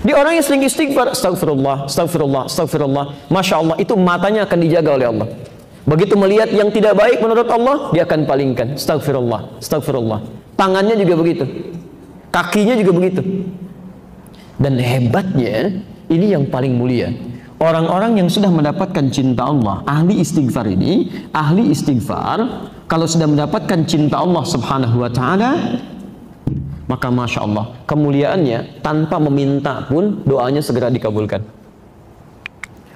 Dia orang yang sering istighfar, astagfirullah, astagfirullah, astagfirullah. Masya Allah, itu matanya akan dijaga oleh Allah. Begitu melihat yang tidak baik menurut Allah, dia akan palingkan. Astagfirullah, astagfirullah. Tangannya juga begitu, kakinya juga begitu. Dan hebatnya, ini yang paling mulia. Orang-orang yang sudah mendapatkan cinta Allah, ahli istighfar ini, ahli istighfar, kalau sudah mendapatkan cinta Allah subhanahu wa ta'ala, maka Masya Allah, kemuliaannya tanpa meminta pun doanya segera dikabulkan.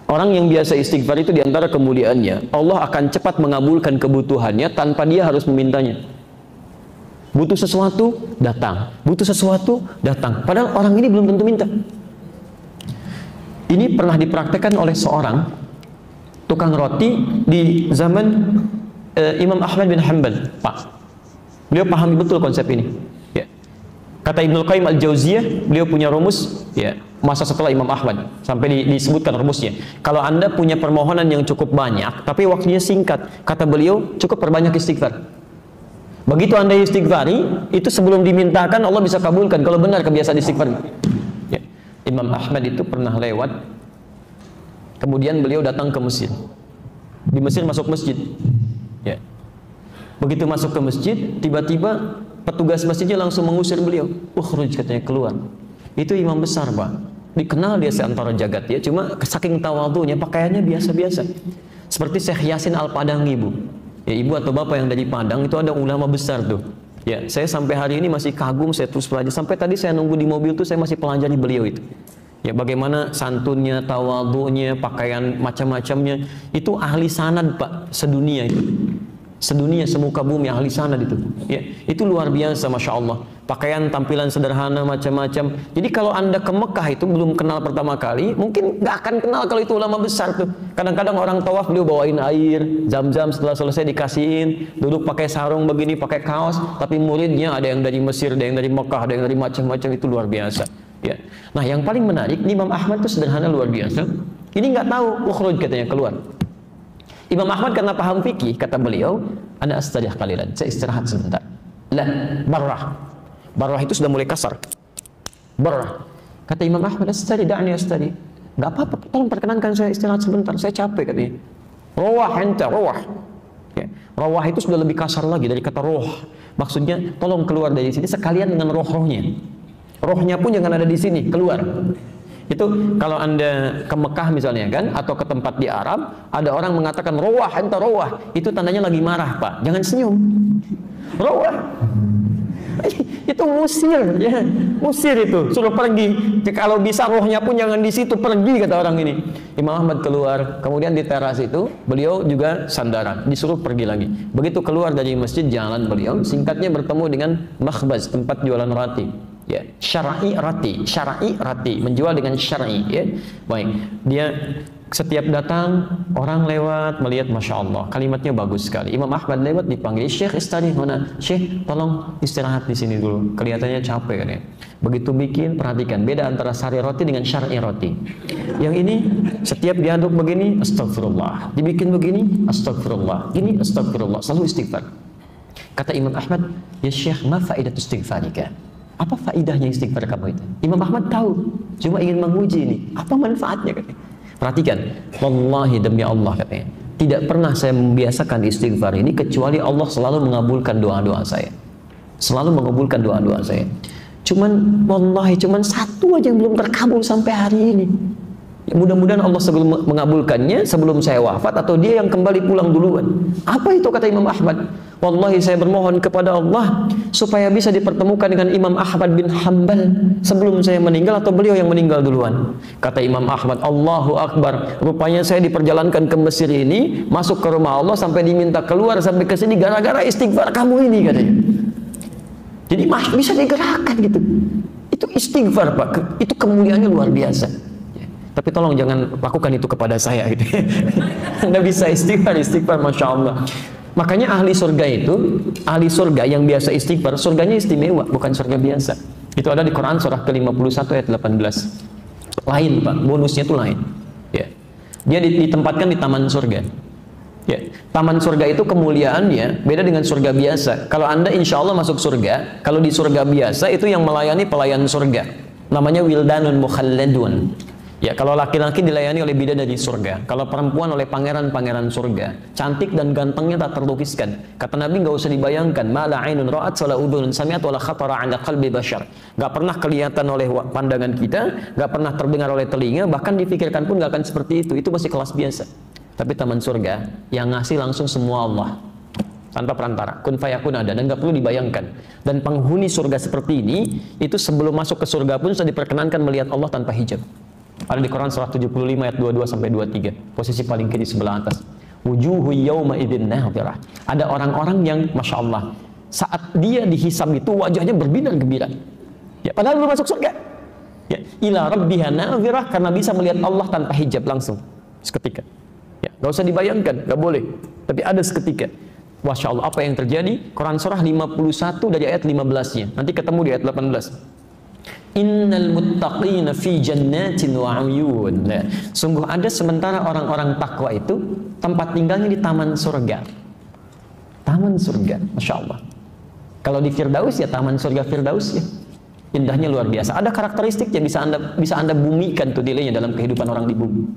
Orang yang biasa istighfar itu diantara kemuliaannya, Allah akan cepat mengabulkan kebutuhannya tanpa dia harus memintanya. Butuh sesuatu, datang. Butuh sesuatu, datang. Padahal orang ini belum tentu minta. Ini pernah dipraktekkan oleh seorang tukang roti di zaman Imam Ahmad bin Hanbal. Pak, beliau pahami betul konsep ini. Kata Ibnul Qayyim Al-Jauziyah, beliau punya rumus ya, masa setelah Imam Ahmad sampai disebutkan rumusnya. Kalau Anda punya permohonan yang cukup banyak tapi waktunya singkat, kata beliau cukup perbanyak istighfar. Begitu Anda istighfari, itu sebelum dimintakan Allah bisa kabulkan kalau benar kebiasaan istighfar. Ya. Imam Ahmad itu pernah lewat, kemudian beliau datang ke Mesir. Di Mesir masuk masjid. Ya. Begitu masuk ke masjid, tiba-tiba petugas masjidnya langsung mengusir beliau. Ukhruj, katanya, keluar. Itu imam besar, Pak. Dikenal dia seantara jagat ya, cuma saking tawadhunya pakaiannya biasa-biasa. Seperti Syekh Yasin Al-Padangi, Bu. Ya, ibu atau bapak yang dari Padang itu ada ulama besar tuh. Ya, saya sampai hari ini masih kagum, saya terus pelajari. Sampai tadi saya nunggu di mobil tuh saya masih pelajari beliau itu. Ya, bagaimana santunnya, tawadhunya, pakaian macam-macamnya. Itu ahli sanad, Pak, sedunia itu. Sedunia, semuka bumi, ahli sanad itu. Ya, itu luar biasa, Masya Allah. Pakaian, tampilan sederhana, macam-macam. Jadi kalau Anda ke Mekah itu belum kenal pertama kali, mungkin nggak akan kenal kalau itu ulama besar tuh. Kadang-kadang orang tawaf beliau bawain air, zam-zam, setelah selesai dikasihin, duduk pakai sarung begini, pakai kaos. Tapi muridnya ada yang dari Mesir, ada yang dari Mekah, ada yang dari macam-macam, itu luar biasa. Ya. Nah, yang paling menarik, Imam Ahmad itu sederhana luar biasa. Ini nggak tahu, ukhruj, katanya, keluar. Imam Ahmad karena paham fikih, kata beliau, ana astarih qalilan, saya istirahat sebentar. La, barrah. Barrah itu sudah mulai kasar. Barrah. Kata Imam Ahmad, astari, da'ni astari. Enggak apa-apa, tolong perkenankan saya istirahat sebentar, saya capek, katanya. Rawah enta, rawah. Ya. Rawah itu sudah lebih kasar lagi dari kata roh. Maksudnya, tolong keluar dari sini sekalian dengan roh-rohnya. Rohnya pun jangan ada di sini, keluar. Itu kalau Anda ke Mekah misalnya kan, atau ke tempat di Arab, ada orang mengatakan rawah, anta rawah, itu tandanya lagi marah, Pak. Jangan senyum. Rawah. Itu musir, ya. Musir itu, suruh pergi. Kalau bisa rohnya pun jangan di situ, pergi, kata orang ini. Imam Ahmad keluar, kemudian di teras itu beliau juga sandaran, disuruh pergi lagi. Begitu keluar dari masjid, jalan beliau, singkatnya bertemu dengan makhbaz, tempat jualan roti. Ya, syar'i rati, menjual dengan syar'i, ya. Baik, dia setiap datang orang lewat melihat, Masya Allah, kalimatnya bagus sekali. Imam Ahmad lewat dipanggil, Syekh istirahat mana? Syekh, tolong istirahat di sini dulu, kelihatannya capek kan ya. Begitu bikin, perhatikan beda antara syar'i roti dengan syar'i roti. Yang ini setiap diaduk begini, astagfirullah, dibikin begini, astagfirullah, ini astagfirullah, selalu istighfar. Kata Imam Ahmad, ya Syekh, ma faidatu istighfarika? Apa faidahnya istighfar kamu itu? Imam Ahmad tahu, cuma ingin menguji ini. Apa manfaatnya, katanya. Perhatikan, wallahi demi Allah, katanya, tidak pernah saya membiasakan istighfar ini kecuali Allah selalu mengabulkan doa-doa saya. Selalu mengabulkan doa-doa saya. Cuman wallahi cuman satu aja yang belum terkabul sampai hari ini. Ya, mudah-mudahan Allah sebelum mengabulkannya sebelum saya wafat atau dia yang kembali pulang duluan. Apa itu, kata Imam Ahmad? Wallahi saya bermohon kepada Allah supaya bisa dipertemukan dengan Imam Ahmad bin Hanbal sebelum saya meninggal atau beliau yang meninggal duluan. Kata Imam Ahmad, Allahu Akbar, rupanya saya diperjalankan ke Mesir ini, masuk ke rumah Allah sampai diminta keluar sampai ke sini gara-gara istighfar kamu ini, katanya. Jadi bisa digerakkan gitu. Itu istighfar, Pak. Itu kemuliaannya luar biasa. Tapi tolong jangan lakukan itu kepada saya gitu. Anda bisa istighfar, Masya Allah. Makanya ahli surga itu, ahli surga yang biasa istighfar, surganya istimewa, bukan surga biasa. Itu ada di Quran surah ke-51 ayat 18. Lain, Pak, bonusnya itu lain. Ya. Dia ditempatkan di taman surga. Ya. Taman surga itu kemuliaannya beda dengan surga biasa. Kalau Anda insya Allah masuk surga, kalau di surga biasa itu yang melayani pelayan surga. namanya wildanun mukhalladun. Ya, kalau laki-laki dilayani oleh bidadari surga, kalau perempuan oleh pangeran-pangeran surga, cantik dan gantengnya tak terlukiskan. Kata Nabi, nggak usah dibayangkan, mala ainun ra'at wala udhunun sami'at wala khatara 'ala qalbi bashar. Nggak pernah kelihatan oleh pandangan kita, nggak pernah terdengar oleh telinga, bahkan dipikirkan pun nggak akan seperti itu. Itu masih kelas biasa. Tapi taman surga yang ngasih langsung semua Allah, tanpa perantara, kun fayakun ada, dan nggak perlu dibayangkan. Dan penghuni surga seperti ini, itu sebelum masuk ke surga pun sudah diperkenankan melihat Allah tanpa hijab. Ada di Quran surah 75 ayat 22 sampai 23, posisi paling kiri sebelah atas. Wujuhu yawma idzin nadhirah. Ada orang-orang yang masya Allah, saat dia dihisab itu wajahnya berbinar gembira. Ya, padahal belum masuk surga. Ya, ila rabbiha nadhirah, karena bisa melihat Allah tanpa hijab langsung seketika. Ya, nggak usah dibayangkan, nggak boleh. Tapi ada seketika. Masya Allah, apa yang terjadi? Quran surah 51 dari ayat 15-nya. Nanti ketemu di ayat 18. Innal muttaqina fi jannatin wa 'uyun. Sungguh ada sementara orang-orang takwa itu tempat tinggalnya di taman surga. Taman surga, masya Allah. Kalau di Firdaus ya taman surga Firdaus ya. Indahnya luar biasa. Ada karakteristik yang bisa anda bumikan tuh nilainya dalam kehidupan orang di bumi.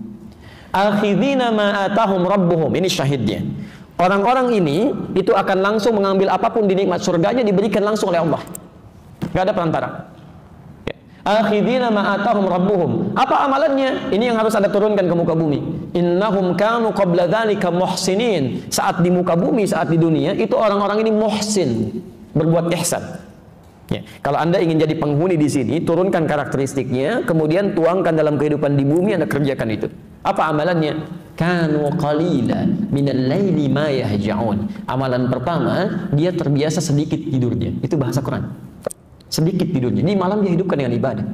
Akhidina ma atahum rabbuhum. Ini syahidnya. Orang-orang ini itu akan langsung mengambil apapun di nikmat surganya, diberikan langsung oleh Allah. Gak ada perantara. Akhidina ma atahum rabbuhum. Apa amalannya? Ini yang harus Anda turunkan ke muka bumi. Innahum kanu qabla dzalika muhsinin. Saat di muka bumi, saat di dunia, itu orang-orang ini muhsin, berbuat ihsan. Ya, kalau Anda ingin jadi penghuni di sini, turunkan karakteristiknya, kemudian tuangkan dalam kehidupan di bumi, Anda kerjakan itu. Apa amalannya? Kanu qalila minal laili ma yahja'un. Amalan pertama, dia terbiasa sedikit tidurnya. Itu bahasa Quran. Sedikit tidurnya. Ini malam dia hidupkan dengan ibadah.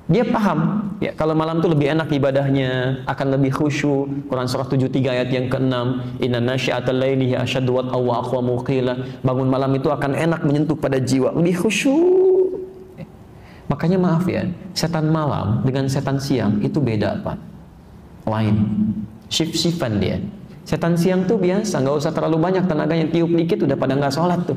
Dia paham, ya, kalau malam itu lebih enak ibadahnya, akan lebih khusyuk. Quran surah 73 ayat yang ke-6, inna nasyi'atal laili asyaddu wat'a wa aqwamu qila. Bangun malam itu akan enak menyentuh pada jiwa, lebih khusyuk. Makanya maaf ya, setan malam dengan setan siang itu beda apa? Lain. Shift-shiftan dia. Setan siang tuh biasa, nggak usah terlalu banyak tenaganya, tiup dikit udah pada nggak sholat tuh.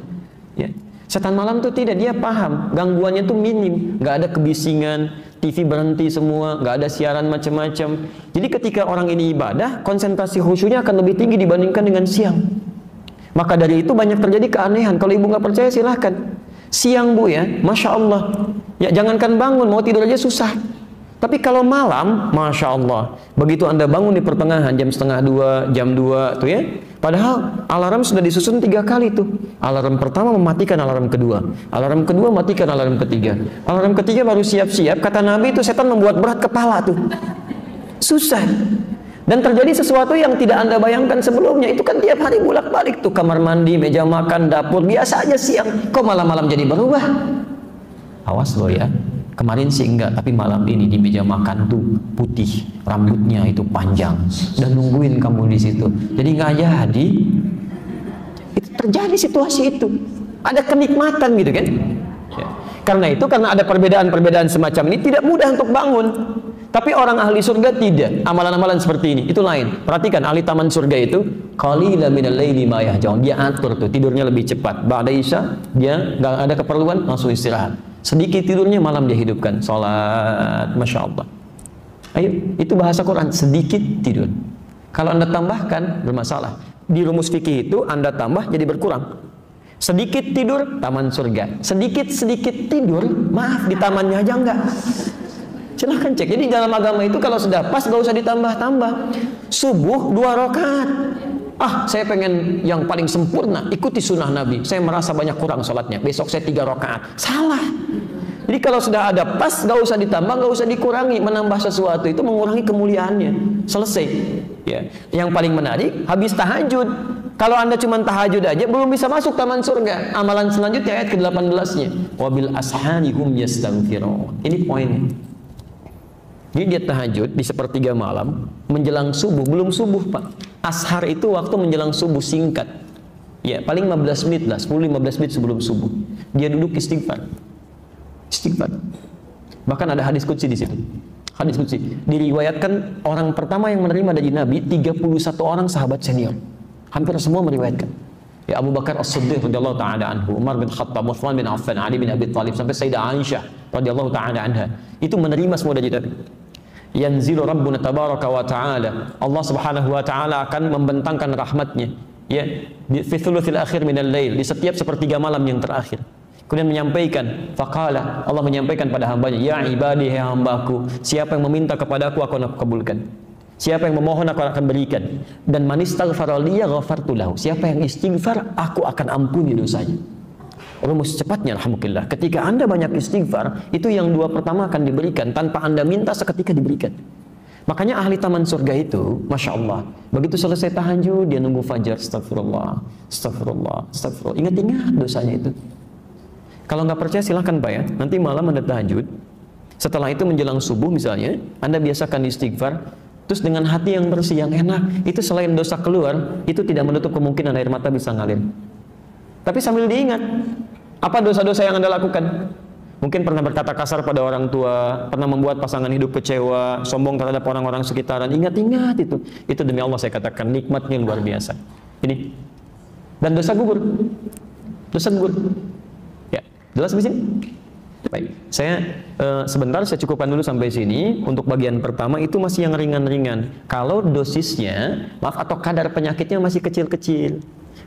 Ya. Setan malam tuh tidak, dia paham, gangguannya tuh minim, nggak ada kebisingan, TV berhenti semua, nggak ada siaran macam-macam. Jadi ketika orang ini ibadah, konsentrasi khusyuknya akan lebih tinggi dibandingkan dengan siang. Maka dari itu banyak terjadi keanehan. Kalau ibu nggak percaya silahkan. Siang bu ya, masya Allah, ya jangankan bangun, mau tidur aja susah. Tapi kalau malam, masya Allah, begitu Anda bangun di pertengahan jam setengah 2, jam 2 tuh ya, padahal alarm sudah disusun 3 kali tuh. Alarm pertama mematikan alarm kedua, alarm kedua matikan alarm ketiga, alarm ketiga baru siap-siap. Kata Nabi itu setan membuat berat kepala tuh, susah. Dan terjadi sesuatu yang tidak Anda bayangkan sebelumnya. Itu kan tiap hari bolak-balik tuh, kamar mandi, meja makan, dapur, biasa aja siang. Kok malam-malam jadi berubah? Awas lo ya. Kemarin sih enggak, tapi malam ini di meja makan tuh putih, rambutnya itu panjang, dan nungguin kamu di situ. Jadi nggak jadi. Itu terjadi situasi itu. Ada kenikmatan gitu kan? Ya. Karena ada perbedaan-perbedaan semacam ini tidak mudah untuk bangun. Tapi orang ahli surga tidak. Amalan-amalan seperti ini itu lain. Perhatikan ahli taman surga itu qalilan minal laili ma yahjaun. Dia atur tuh tidurnya lebih cepat. Ba'da isya dia nggak ada keperluan langsung istirahat. Sedikit tidurnya malam dia hidupkan, sholat, masya Allah. Ayo, itu bahasa Quran, sedikit tidur. Kalau Anda tambahkan bermasalah. Di rumus fikih itu Anda tambah jadi berkurang. Sedikit tidur taman surga, sedikit tidur, maaf di tamannya aja enggak. Silahkan cek. Jadi dalam agama itu kalau sudah pas gak usah ditambah-tambah. Subuh 2 rakaat. Saya pengen yang paling sempurna, ikuti sunnah Nabi. Saya merasa banyak kurang sholatnya, besok saya 3 rakaat. Salah. Jadi kalau sudah ada pas, gak usah ditambah, gak usah dikurangi. Menambah sesuatu itu mengurangi kemuliaannya. Selesai. Ya. Yang paling menarik, habis tahajud. Kalau Anda cuma tahajud aja, belum bisa masuk taman surga. Amalan selanjutnya ayat ke-18-nya. Wabil ashari hum yastaghfirun. Ini poinnya. Jadi dia tahajud di sepertiga malam, menjelang subuh, belum subuh Pak. Ashar itu waktu menjelang subuh singkat. Ya, paling 15 menit lah, 10-15 menit sebelum subuh. Dia duduk istighfar. Istighfar. Bahkan ada hadis qudsi di situ. Hadis qudsi. Diriwayatkan orang pertama yang menerima dari Nabi, 31 orang sahabat senior. Hampir semua meriwayatkan. Ya, Abu Bakar As-Siddiq radhiyallahu taala anhu, Umar bin Khattab, Utsman bin Affan, Ali bin Abi Thalib, sampai Sayyidah Aisyah radhiyallahu taala anha. Itu menerima semua dari Nabi. Yanzilu Rabbuna tabaraka wa ta'ala, Allah subhanahu wa ta'ala akan membentangkan rahmatnya, ya, fi thuluthil akhir minal lail, di setiap sepertiga malam yang terakhir. Kemudian menyampaikan, faqala, Allah menyampaikan pada hambanya, ya ibadi, hai hambaku, siapa yang meminta kepadaku akan aku kabulkan, siapa yang memohon aku akan berikan, dan man istaghfara liya ghafartu lahu, siapa yang istighfar aku akan ampuni dosanya. Rumus cepatnya, alhamdulillah, ketika Anda banyak istighfar, itu yang dua pertama akan diberikan tanpa Anda minta, seketika diberikan. Makanya ahli taman surga itu, Masya Allah, begitu selesai tahajud, dia nunggu fajar, astagfirullah, astagfirullah, astagfirullah, ingat-ingat dosanya itu. Kalau nggak percaya silahkan Pak ya, nanti malam Anda tahajud, setelah itu menjelang subuh misalnya, Anda biasakan istighfar, terus dengan hati yang bersih, yang enak, itu selain dosa keluar, itu tidak menutup kemungkinan air mata bisa ngalir. Tapi sambil diingat, apa dosa-dosa yang Anda lakukan? Mungkin pernah berkata kasar pada orang tua, pernah membuat pasangan hidup kecewa, sombong terhadap orang-orang sekitaran. Ingat-ingat itu. Itu demi Allah saya katakan, nikmatnya luar biasa. Ini. Dan dosa gugur. Dosa gugur. Ya, jelas di sini? Baik, saya sebentar saya cukupkan dulu sampai sini. Untuk bagian pertama itu masih yang ringan-ringan. Kalau dosisnya, maaf, atau kadar penyakitnya masih kecil-kecil,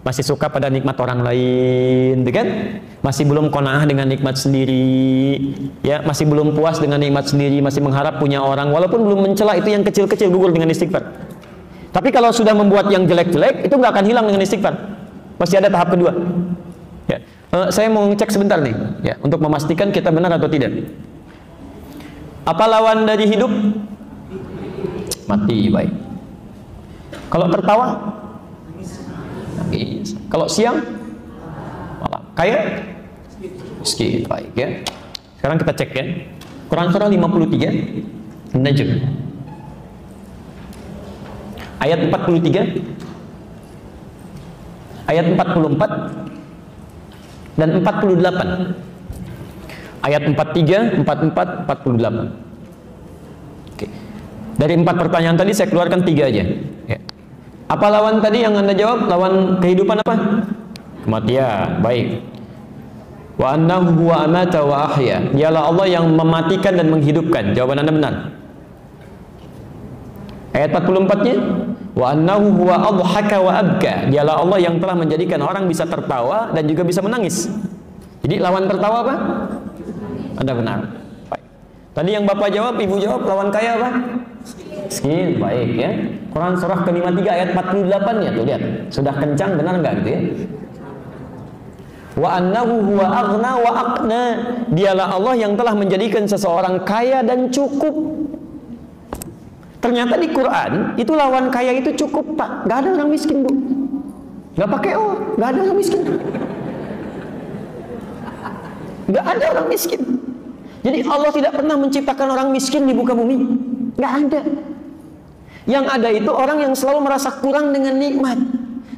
masih suka pada nikmat orang lain, kan? Masih belum qanaah dengan nikmat sendiri, ya, masih belum puas dengan nikmat sendiri, masih mengharap punya orang, walaupun belum mencela, itu yang kecil-kecil gugur dengan istighfar. Tapi kalau sudah membuat yang jelek-jelek, itu nggak akan hilang dengan istighfar. Masih ada tahap kedua. Ya. Saya mau ngecek sebentar nih, ya, untuk memastikan kita benar atau tidak. Apa lawan dari hidup? Mati. Baik. Kalau tertawa? Kalau siang? Malam. Kaya? Miskin. Baik ya. Sekarang kita cek ya. Quran surah 53 Najm ayat 43, ayat 44 dan 48. Ayat 43, 44, 48. Oke. Dari 4 pertanyaan tadi saya keluarkan 3 aja. Ya. Apa lawan tadi yang Anda jawab? Lawan kehidupan apa? Kematian. Baik. Wa annahu huwa amata wa ahya. Dialah Allah yang mematikan dan menghidupkan. Jawaban Anda benar. Ayat 44-nya, wa annahu huwa adhaka wa abka. Dialah Allah yang telah menjadikan orang bisa tertawa dan juga bisa menangis. Jadi lawan tertawa apa? Anda benar. Baik. Tadi yang Bapak jawab, Ibu jawab, lawan kaya apa? Miskin. Baik ya. Quran surah ke-53 ayat 48 ya, tuh lihat. Sudah kencang, benar enggak gitu ya? Wa annahu huwa aghna wa aqna. Dialah Allah yang telah menjadikan seseorang kaya dan cukup. Ternyata di Quran itu lawan kaya itu cukup, Pak. Gak ada orang miskin, Bu. Gak pakai O, gak ada orang miskin. Gak ada orang miskin. Jadi Allah tidak pernah menciptakan orang miskin di muka bumi. Gak ada. Yang ada itu orang yang selalu merasa kurang dengan nikmat,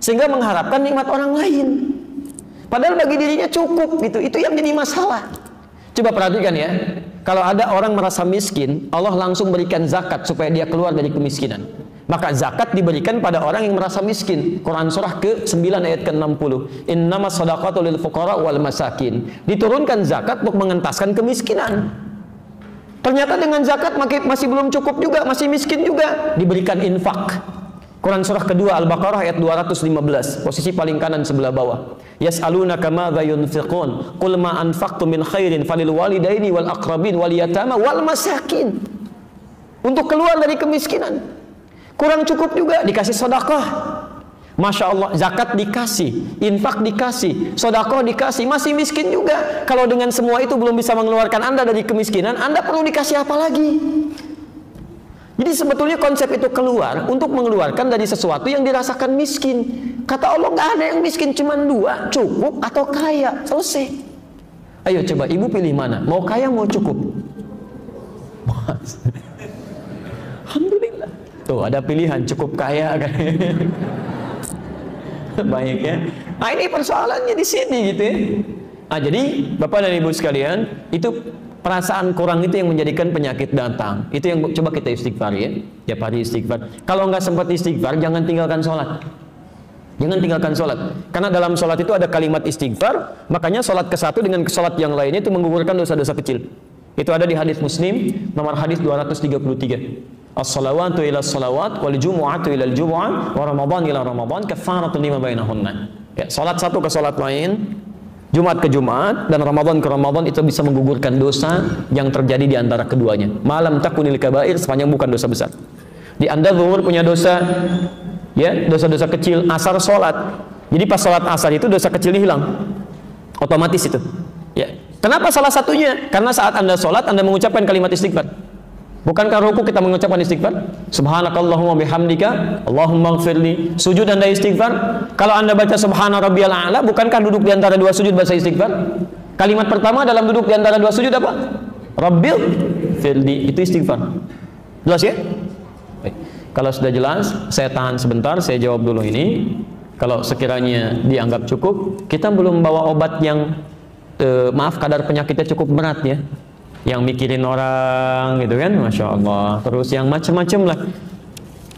sehingga mengharapkan nikmat orang lain. Padahal bagi dirinya cukup gitu. Itu yang jadi masalah. Coba perhatikan ya. Kalau ada orang merasa miskin, Allah langsung berikan zakat supaya dia keluar dari kemiskinan. Maka zakat diberikan pada orang yang merasa miskin. Quran surah ke-9 ayat ke-60. Innamas shadaqatu lil fuqara wal masakin. Diturunkan zakat untuk mengentaskan kemiskinan. Ternyata dengan zakat masih belum cukup juga, masih miskin juga. Diberikan infak. Quran surah kedua Al-Baqarah ayat 215, posisi paling kanan sebelah bawah. Yas'alunaka madza yunfiqun qul ma anfaqtum min khairin falil walidaini wal aqrabin wal yatama wal masakin. Untuk keluar dari kemiskinan. Kurang cukup juga dikasih sedekah. Masya Allah, zakat dikasih, infak dikasih, sedekah dikasih, masih miskin juga. Kalau dengan semua itu belum bisa mengeluarkan Anda dari kemiskinan, Anda perlu dikasih apa lagi? Jadi sebetulnya konsep itu keluar untuk mengeluarkan dari sesuatu yang dirasakan miskin. Kata Allah, nggak ada yang miskin, cuma 2, cukup atau kaya. Selesai. Ayo coba Ibu pilih mana? Mau kaya, mau cukup? Alhamdulillah. Tuh ada pilihan, cukup kaya kan. Baik ya. Nah ini persoalannya di sini gitu ya. Nah jadi Bapak dan Ibu sekalian, itu perasaan kurang itu yang menjadikan penyakit datang. Itu yang coba kita istighfar ya. Tiap hari istighfar. Kalau nggak sempat istighfar, jangan tinggalkan sholat. Jangan tinggalkan sholat. Karena dalam sholat itu ada kalimat istighfar. Makanya sholat ke satu dengan sholat yang lainnya itu menggugurkan dosa-dosa kecil. Itu ada di hadis Muslim nomor hadis 233. As-salawatu ila salawat wal jumu'atu ila al-jumu'ah wa ramadan ila ramadan kafaratun lima bainahunna. Ya, salat satu ke salat lain, Jumat ke Jumat dan Ramadan ke Ramadan itu bisa menggugurkan dosa yang terjadi di antara keduanya. Malam takunil kabair, sepanjang bukan dosa besar. Di Anda zuhur punya dosa, ya, dosa-dosa kecil, asar sholat. Jadi pas sholat asar itu dosa kecilnya hilang, otomatis itu. Ya. Kenapa salah satunya? Karena saat Anda sholat, Anda mengucapkan kalimat istighfar. Bukankah ruku kita mengucapkan istighfar? Subhanakallahumma bihamdika, Allahumma ighfirli. Sujud Anda istighfar. Kalau Anda baca subhana rabbiyal a'la, bukankah duduk di antara dua sujud bahasa istighfar? Kalimat pertama dalam duduk di antara dua sujud apa? Rabbil firli, itu istighfar. Jelas ya? Baik. Kalau sudah jelas, saya tahan sebentar, saya jawab dulu ini. Kalau sekiranya dianggap cukup, kita belum bawa obat yang maaf, kadar penyakitnya cukup berat ya, yang mikirin orang gitu kan, Masya Allah, terus yang macam-macam lah,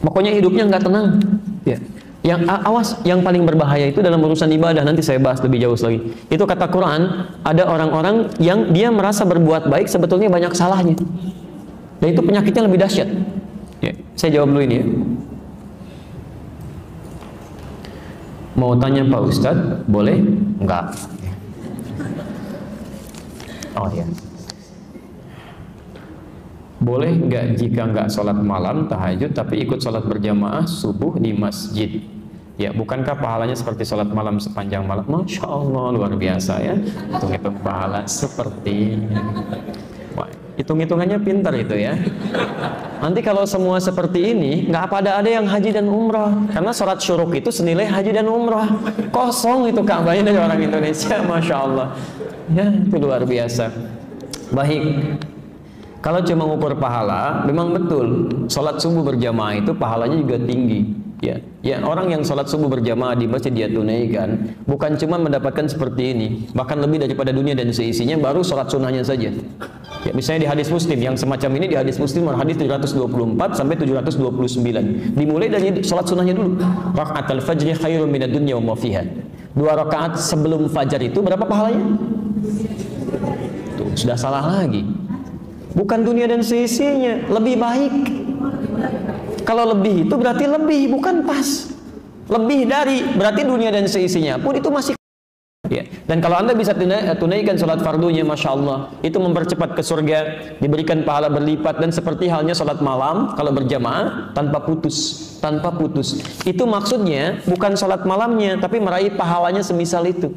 pokoknya hidupnya nggak tenang ya. Yang awas, yang paling berbahaya itu dalam urusan ibadah, nanti saya bahas lebih jauh lagi. Itu kata Quran, ada orang-orang yang dia merasa berbuat baik, sebetulnya banyak salahnya, dan itu penyakitnya lebih dahsyat ya. Saya jawab dulu ini ya. Mau tanya Pak Ustadz, boleh? Enggak. Oh ya. Boleh nggak jika nggak sholat malam tahajud tapi ikut sholat berjamaah subuh di masjid? Ya, bukankah pahalanya seperti sholat malam sepanjang malam? Masya Allah, luar biasa ya. Hitung-hitung pahala seperti, wah, hitung-hitungannya pintar itu ya. Nanti kalau semua seperti ini, nggak ada yang haji dan umrah, karena sholat syuruk itu senilai haji dan umrah. Kosong itu Ka'bahnya dari orang Indonesia, Masya Allah. Ya, itu luar biasa. Baik. Kalau cuma mengukur pahala, memang betul sholat subuh berjamaah itu pahalanya juga tinggi. Ya, orang yang sholat subuh berjamaah di masjid dia tunaikan, bukan cuma mendapatkan seperti ini, bahkan lebih daripada dunia dan seisinya, baru sholat sunnahnya saja. Ya, misalnya di hadis Muslim yang semacam ini, di hadis Muslim hadis 724 sampai 729, dimulai dari sholat sunnahnya dulu. Raka'atul fajri khairun minad dunya wa ma fiha. 2 rakaat sebelum fajar itu berapa pahalanya? Tuh, sudah salah lagi. Bukan dunia dan seisinya, lebih baik. Kalau lebih itu berarti lebih, bukan pas. Lebih dari, berarti dunia dan seisinya pun itu masih ya. Dan kalau Anda bisa tunaikan sholat fardunya, Masya Allah, itu mempercepat ke surga, diberikan pahala berlipat. Dan seperti halnya sholat malam kalau berjamaah tanpa putus. Itu maksudnya bukan sholat malamnya, tapi meraih pahalanya semisal itu.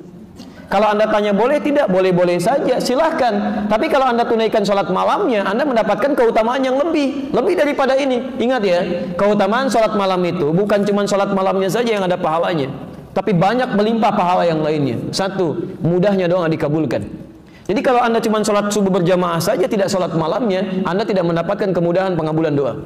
Kalau Anda tanya boleh tidak, boleh-boleh saja, silahkan. Tapi kalau Anda tunaikan sholat malamnya, Anda mendapatkan keutamaan yang lebih daripada ini. Ingat ya, keutamaan sholat malam itu bukan cuma sholat malamnya saja yang ada pahalanya, tapi banyak melimpah pahala yang lainnya. Satu, mudahnya doa dikabulkan. Jadi kalau Anda cuma sholat subuh berjamaah saja, tidak sholat malamnya, Anda tidak mendapatkan kemudahan pengabulan doa.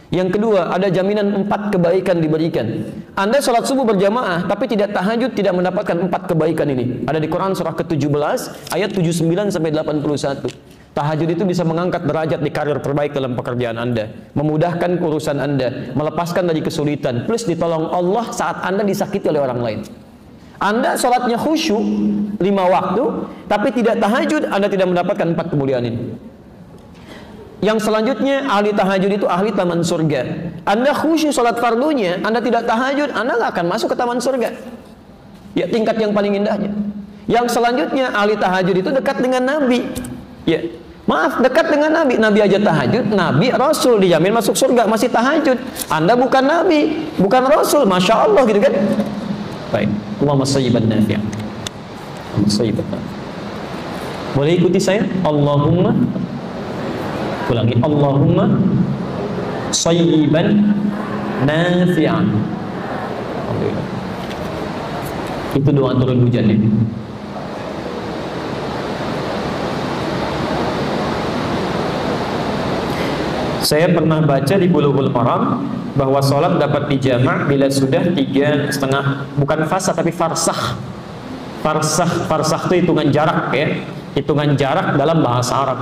Yang kedua, ada jaminan 4 kebaikan diberikan. Anda sholat subuh berjamaah tapi tidak tahajud, tidak mendapatkan 4 kebaikan ini. Ada di Quran surah ke-17 ayat 79 sampai 81. Tahajud itu bisa mengangkat derajat di karir terbaik dalam pekerjaan Anda, memudahkan urusan Anda, melepaskan dari kesulitan, plus ditolong Allah saat Anda disakiti oleh orang lain. Anda sholatnya khusyuk 5 waktu tapi tidak tahajud, Anda tidak mendapatkan 4 kemuliaan ini. Yang selanjutnya, ahli tahajud itu ahli taman surga. Anda khusyuk sholat fardunya, Anda tidak tahajud, Anda nggak akan masuk ke taman surga. Ya, tingkat yang paling indahnya. Yang selanjutnya, ahli tahajud itu dekat dengan Nabi. Ya, maaf, dekat dengan Nabi. Nabi aja tahajud, Nabi, Rasul dijamin masuk surga, masih tahajud. Anda bukan Nabi, bukan Rasul, Masya Allah gitu kan. Baik, Allahumma sayyiban nafi'an. Allahumma sayyiban nafi'an. Boleh ikuti saya? Allahumma, ulangi, Allahumma sayyiban nafi'an. Alhamdulillah. Itu doa turun hujan ya. Saya pernah baca di Bulughul Maram bahwa sholat dapat dijamak bila sudah 3,5, bukan fasa tapi farsakh. Farsakh itu hitungan jarak ya, hitungan jarak dalam bahasa Arab.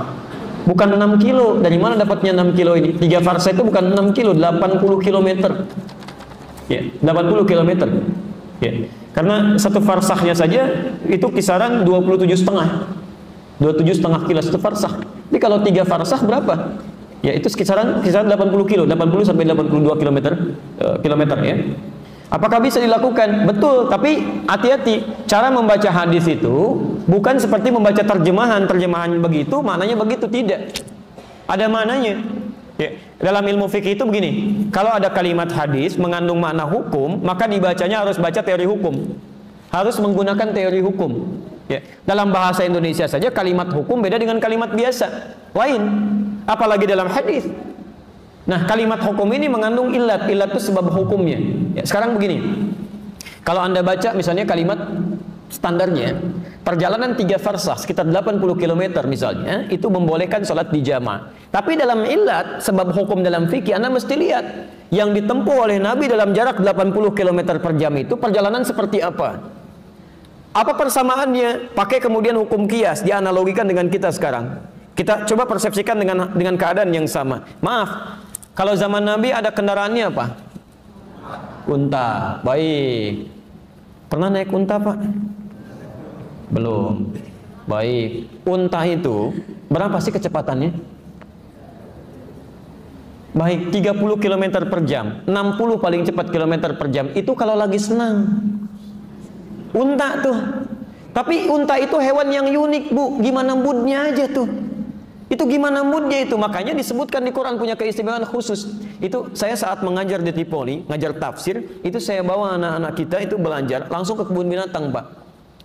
Bukan 6 kilo. Dari mana dapatnya 6 kilo ini? 3 farsakh itu bukan 6 kilo, 80 kilometer. Ya, 80 kilometer. Ya. Karena satu farsakhnya saja itu kisaran 27,5 kilo, satu farsakh. Jadi kalau 3 farsah berapa? Ya itu kisaran 80 kilo, 80 sampai 82 kilometer ya. Apakah bisa dilakukan? Betul, tapi hati-hati. Cara membaca hadis itu bukan seperti membaca terjemahan begitu, maknanya begitu, tidak. Ada maknanya. Ya, dalam ilmu fikih itu begini, kalau ada kalimat hadis mengandung makna hukum, maka dibacanya harus baca teori hukum. Harus menggunakan teori hukum. Ya, dalam bahasa Indonesia saja kalimat hukum beda dengan kalimat biasa. Lain, apalagi dalam hadis. Nah, kalimat hukum ini mengandung ilat itu sebab hukumnya. Ya, sekarang begini, kalau Anda baca misalnya kalimat standarnya, perjalanan 3 farsah sekitar 80 km misalnya, itu membolehkan sholat di jamaah. Tapi dalam ilat, sebab hukum dalam fikih, Anda mesti lihat yang ditempuh oleh Nabi dalam jarak 80 km per jam itu perjalanan seperti apa? Apa persamaannya? Pakai kemudian hukum kias, dianalogikan dengan kita sekarang. Kita coba persepsikan dengan keadaan yang sama. Maaf, kalau zaman Nabi ada kendaraannya apa? Unta. Baik. Pernah naik unta, Pak? Belum. Baik. Unta itu berapa sih kecepatannya? Baik, 30 km per jam. 60 paling cepat kilometer per jam. Itu kalau lagi senang. Unta tuh. Tapi unta itu hewan yang unik, Bu. Gimana moodnya aja tuh. Itu gimana moodnya itu. Makanya disebutkan di Quran punya keistimewaan khusus. Itu saya saat mengajar di Tripoli, ngajar tafsir, itu saya bawa anak-anak kita itu belajar langsung ke kebun binatang, Pak.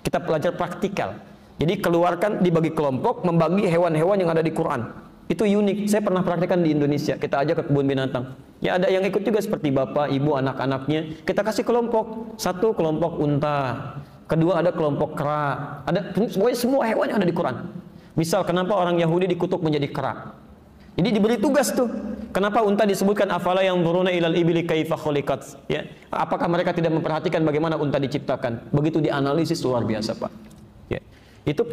Kita belajar praktikal. Jadi keluarkan, dibagi kelompok, membagi hewan-hewan yang ada di Quran. Itu unik. Saya pernah praktikkan di Indonesia. Kita ajak ke kebun binatang. Ya ada yang ikut juga seperti bapak, ibu, anak-anaknya. Kita kasih kelompok. Satu kelompok unta. Kedua ada kelompok kera. Ada pokoknya semua hewan yang ada di Quran. Misal kenapa orang Yahudi dikutuk menjadi kera. Jadi diberi tugas tuh. Kenapa unta disebutkan afala yang turuna ilal ibili kaifa khuliqat, ya? Apakah mereka tidak memperhatikan bagaimana unta diciptakan? Begitu dianalisis luar biasa, Pak. Ya. Itu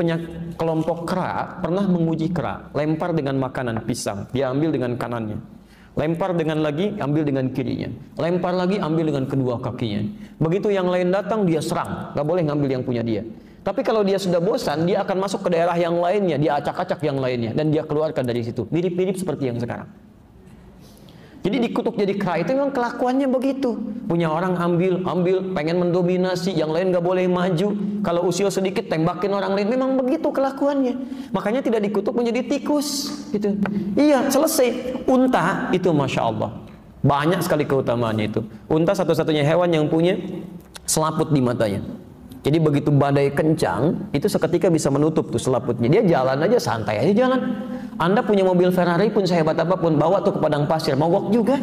kelompok kera pernah menguji kera, lempar dengan makanan pisang, dia ambil dengan kanannya. Lempar dengan lagi, ambil dengan kirinya. Lempar lagi, ambil dengan kedua kakinya. Begitu yang lain datang, dia serang. Gak boleh ngambil yang punya dia. Tapi kalau dia sudah bosan, dia akan masuk ke daerah yang lainnya, dia acak-acak yang lainnya, dan dia keluarkan dari situ. Mirip-mirip seperti yang sekarang. Jadi dikutuk jadi kera itu memang kelakuannya begitu. Punya orang ambil, pengen mendominasi, yang lain gak boleh maju. Kalau usil sedikit, tembakin orang lain. Memang begitu kelakuannya. Makanya tidak dikutuk menjadi tikus. Gitu. Iya, selesai. Unta itu Masya Allah. Banyak sekali keutamaannya itu. Unta satu-satunya hewan yang punya selaput di matanya. Jadi begitu badai kencang, itu seketika bisa menutup tuh selaputnya. Dia jalan aja, santai aja jalan. Anda punya mobil Ferrari pun sehebat apapun, bawa tuh ke padang pasir, mogok juga.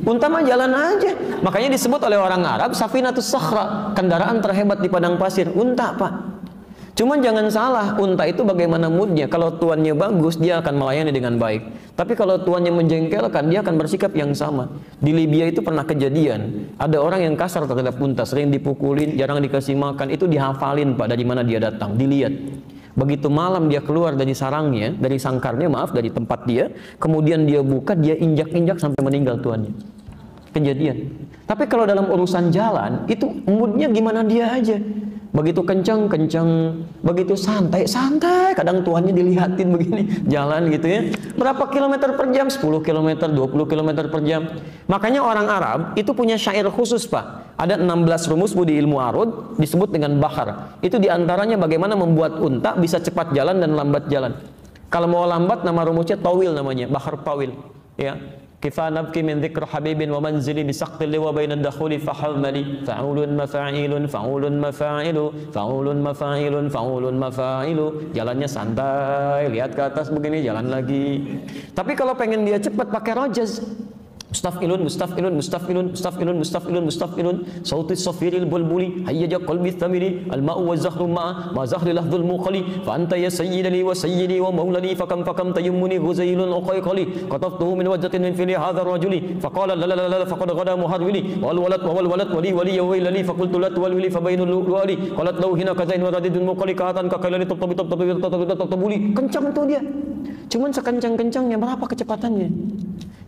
Unta mah jalan aja. Makanya disebut oleh orang Arab, Safinatus Sakhra, kendaraan terhebat di padang pasir. Unta, Pak. Cuman jangan salah, unta itu bagaimana moodnya. Kalau tuannya bagus, dia akan melayani dengan baik. Tapi kalau tuannya menjengkelkan, dia akan bersikap yang sama. Di Libya itu pernah kejadian, ada orang yang kasar terhadap unta, sering dipukulin, jarang dikasih makan. Itu dihafalin, Pak, dari mana dia datang, dilihat. Begitu malam dia keluar dari sarangnya, dari sangkarnya, maaf, dari tempat dia, kemudian dia buka, dia injak-injak sampai meninggal tuannya. Kejadian. Tapi kalau dalam urusan jalan, itu moodnya gimana dia aja. Begitu kencang, begitu santai, kadang tuannya dilihatin begini, jalan gitu ya. Berapa kilometer per jam? 10 km, 20 km per jam. Makanya orang Arab itu punya syair khusus, Pak. Ada 16 rumus di ilmu arud, disebut dengan bahar. Itu diantaranya bagaimana membuat unta bisa cepat jalan dan lambat jalan. Kalau mau lambat, nama rumusnya tawil namanya, bahar tawil. Ya. Kifa nabki min dzikr habibin wa manzili bi saqtil liwa baina ad-dakhuli fahamali fa'ulun mafa'ilun fa'ulun mafa'ilu fa'ulun mafa'ilun fa'ulun mafa'ilu. Jalannya santai, lihat ke atas begini, jalan lagi. Tapi kalau pengen dia cepat pakai rajaz. Mustafilun, mustafilun, mustafilun, mustafilun, mustafilun, mustafilun. Sauti safiril bulbuli, hayyaja qalbi thamiri, al-ma'u wa zahru ma'a, ma zahri lahdhul muqali, fa anta ya sayyidani wa sayyidi wa maulani, fakam tayammuni ghuzailun uqayqali, qataftuhu min wajhatin min fili hadha ar-rajuli, faqala la la la la faqad ghada muharwili, wal walad wali wali ya wailani, faqultu la tuwalwili fa bainul luwali, qalat law hina kazain wa radidun muqali ka'atan ka kailani tabuli. Kencang tuh dia. Cuman sekencang-kencangnya berapa kecepatannya?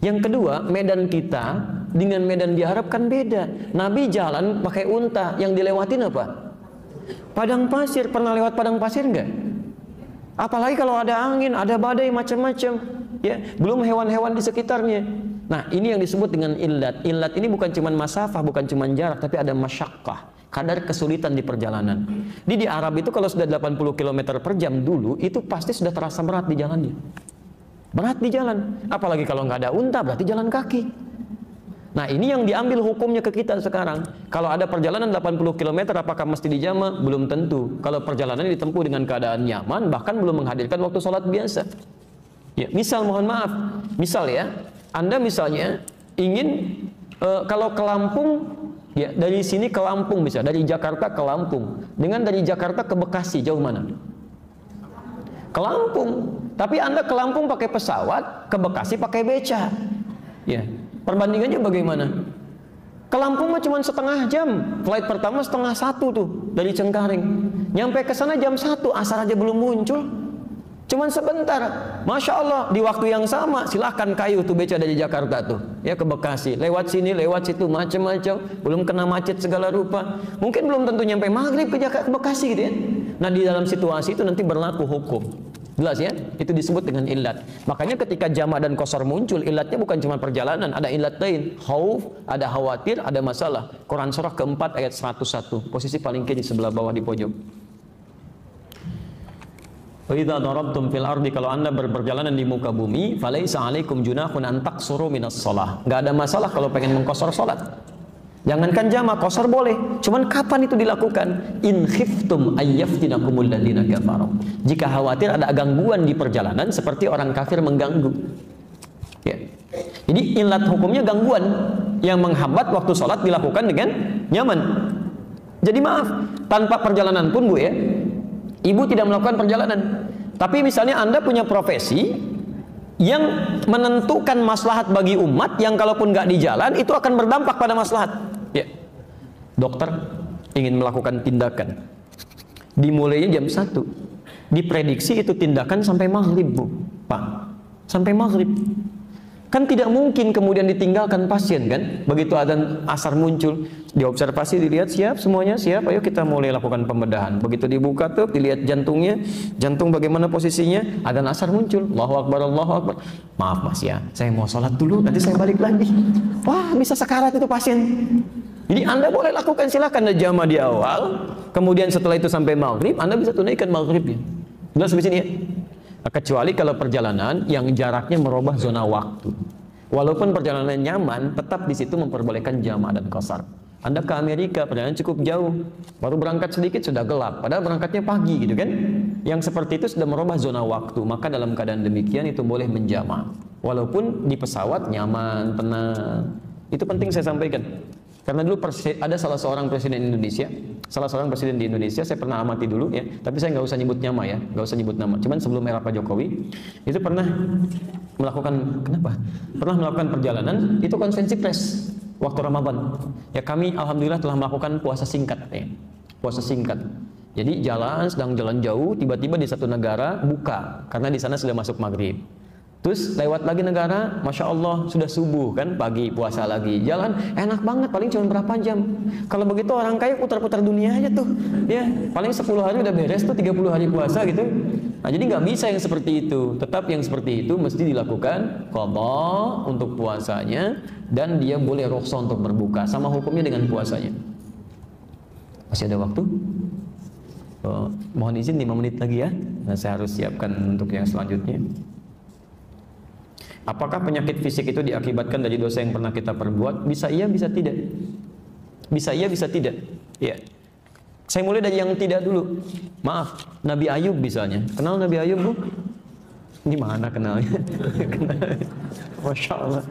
Yang kedua, medan kita dengan medan diharapkan beda. Nabi jalan pakai unta, yang dilewatin apa? Padang pasir. Pernah lewat padang pasir enggak? Apalagi kalau ada angin, ada badai macam-macam, ya, belum hewan-hewan di sekitarnya. Nah, ini yang disebut dengan illat. Illat ini bukan cuma masafah, bukan cuma jarak, tapi ada masyaqqah, kadar kesulitan di perjalanan. Di Arab itu kalau sudah 80 km per jam dulu, itu pasti sudah terasa berat di jalannya. Berat di jalan. Apalagi kalau nggak ada unta, berarti jalan kaki. Nah, ini yang diambil hukumnya ke kita sekarang. Kalau ada perjalanan 80 km, apakah mesti dijama? Belum tentu. Kalau perjalanan ditempuh dengan keadaan nyaman, bahkan belum menghadirkan waktu sholat biasa. Ya, misal, mohon maaf, misal ya, Anda misalnya ingin kalau ke Lampung, ya, dari sini ke Lampung bisa, dari Jakarta ke Lampung. Dengan dari Jakarta ke Bekasi, jauh mana? Ke Lampung. Tapi Anda ke Lampung pakai pesawat, ke Bekasi pakai beca. Ya. Perbandingannya bagaimana? Ke Lampung mah cuma setengah jam. Flight pertama setengah satu tuh dari Cengkareng. Nyampe ke sana jam 1, asar aja belum muncul. Cuman sebentar. Masya Allah, di waktu yang sama silahkan kayu tuh beca dari Jakarta tuh, ya, ke Bekasi. Lewat sini, lewat situ, macam-macam. Belum kena macet segala rupa. Mungkin belum tentu nyampe maghrib ke Bekasi gitu ya. Nah, di dalam situasi itu nanti berlaku hukum. Jelas ya? Itu disebut dengan illat. Makanya ketika jamak dan qasar muncul, illatnya bukan cuma perjalanan, ada illat lain. Khauf, ada khawatir, ada masalah. Quran surah keempat ayat 101. Posisi paling kiri sebelah bawah di pojok. Wa idza darabtum fil ardi, kalau Anda berperjalanan di muka bumi, falaisa 'alaikum junahun an taqsuru minas shalah. Enggak ada masalah kalau pengen mengqasar salat. Jangankan jamak, qasar boleh. Cuman kapan itu dilakukan? In khiftum ayyaftinakumul ladzina kafaru. Jika khawatir ada gangguan di perjalanan seperti orang kafir mengganggu. Ya. Jadi illat hukumnya gangguan yang menghambat waktu sholat dilakukan dengan nyaman. Jadi maaf, tanpa perjalanan pun Bu ya, Ibu tidak melakukan perjalanan. Tapi misalnya Anda punya profesi yang menentukan maslahat bagi umat, yang kalaupun nggak di jalan itu akan berdampak pada maslahat. Ya, dokter ingin melakukan tindakan, dimulainya jam 1, diprediksi itu tindakan sampai maghrib Bu, Pak, sampai maghrib. Kan tidak mungkin kemudian ditinggalkan pasien kan? Begitu adzan asar muncul, diobservasi, dilihat siap semuanya, siap, ayo kita mulai lakukan pembedahan. Begitu dibuka tuh, dilihat jantungnya, jantung bagaimana posisinya, adzan asar muncul, Allahu Akbar, Allahu Akbar. Maaf Mas ya, saya mau sholat dulu, nanti saya balik lagi. Wah, bisa sekarat itu pasien. Jadi Anda boleh lakukan, silakan jamaah di awal, kemudian setelah itu sampai maghrib, Anda bisa tunaikan maghribnya. Jelas di sini ya? Kecuali kalau perjalanan yang jaraknya merubah zona waktu. Walaupun perjalanan nyaman, tetap di situ memperbolehkan jamak dan qasar. Anda ke Amerika, perjalanan cukup jauh, baru berangkat sedikit sudah gelap, padahal berangkatnya pagi gitu kan. Yang seperti itu sudah merubah zona waktu, maka dalam keadaan demikian itu boleh menjamak. Walaupun di pesawat nyaman, tenang. Itu penting saya sampaikan. Karena dulu ada salah seorang presiden Indonesia, salah seorang presiden di Indonesia, saya pernah amati dulu ya, tapi saya nggak usah nyebut nama ya, nggak usah nyebut nama. Cuman sebelum era Pak Jokowi, itu pernah melakukan, pernah melakukan perjalanan, itu konferensi pers waktu Ramadan. Ya, kami alhamdulillah telah melakukan puasa singkat ya, puasa singkat. Jadi sedang jalan jauh, tiba-tiba di satu negara buka, karena di sana sudah masuk maghrib. Terus lewat lagi negara, Masya Allah sudah subuh kan, pagi puasa lagi, jalan enak banget, paling cuma berapa jam. Kalau begitu orang kaya putar-putar dunia aja tuh ya, paling 10 hari udah beres tuh, 30 hari puasa gitu. Nah, jadi nggak bisa yang seperti itu. Tetap yang seperti itu mesti dilakukan qadha untuk puasanya, dan dia boleh rukhsah untuk berbuka, sama hukumnya dengan puasanya. Masih ada waktu? Mohon izin 5 menit lagi ya, nah, saya harus siapkan untuk yang selanjutnya. Apakah penyakit fisik itu diakibatkan dari dosa yang pernah kita perbuat? Bisa iya, bisa tidak. Bisa iya, bisa tidak. Ya. Saya mulai dari yang tidak dulu. Maaf, Nabi Ayub misalnya. Kenal Nabi Ayub Bu? Gimana kenalnya? Masya Allah.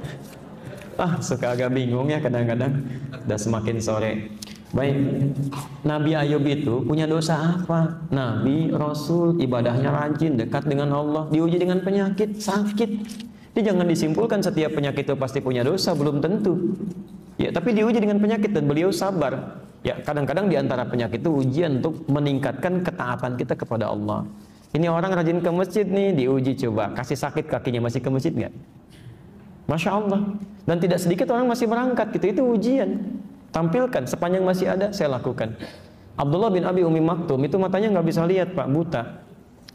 Suka agak bingung ya kadang-kadang. Udah semakin sore. Baik, Nabi Ayub itu punya dosa apa? Nabi, Rasul, ibadahnya rajin, dekat dengan Allah, diuji dengan penyakit, sakit. Jadi jangan disimpulkan setiap penyakit itu pasti punya dosa, belum tentu. Ya, tapi diuji dengan penyakit dan beliau sabar. Ya, kadang-kadang di antara penyakit itu ujian untuk meningkatkan ketaatan kita kepada Allah. Ini orang rajin ke masjid nih, diuji coba, kasih sakit kakinya, masih ke masjid nggak? Masya Allah. Dan tidak sedikit orang masih berangkat gitu, itu ujian. Tampilkan, sepanjang masih ada, saya lakukan. Abdullah bin Abi Umi Maktum itu matanya nggak bisa lihat Pak, buta.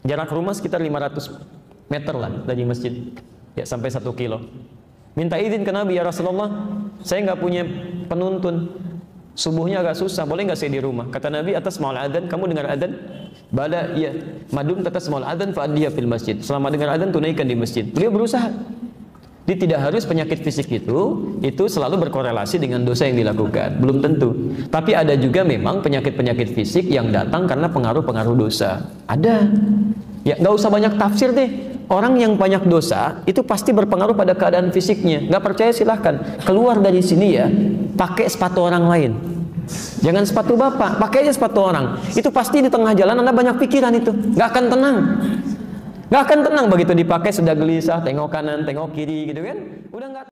Jarak rumah sekitar 500 meter lah dari masjid, ya sampai 1 kilo. Minta izin ke Nabi, ya Rasulullah, saya nggak punya penuntun, subuhnya agak susah, boleh nggak saya di rumah? Kata Nabi, atas ma'al adzan, kamu dengar adzan? Bala, iya. Madum tatas ma'al adzan fa'adhiya fil masjid. Selama dengar adzan, tunaikan di masjid. Beliau berusaha. Dia tidak harus penyakit fisik itu selalu berkorelasi dengan dosa yang dilakukan, belum tentu. Tapi ada juga memang penyakit-penyakit fisik yang datang karena pengaruh-pengaruh dosa. Ada. Ya nggak usah banyak tafsir deh. Orang yang banyak dosa itu pasti berpengaruh pada keadaan fisiknya. Nggak percaya silahkan keluar dari sini ya, pakai sepatu orang lain. Jangan sepatu bapak, pakai aja sepatu orang. Itu pasti di tengah jalan Anda banyak pikiran itu, nggak akan tenang. Nggak akan tenang begitu dipakai sudah gelisah, tengok kanan, tengok kiri gitu kan. Udah nggak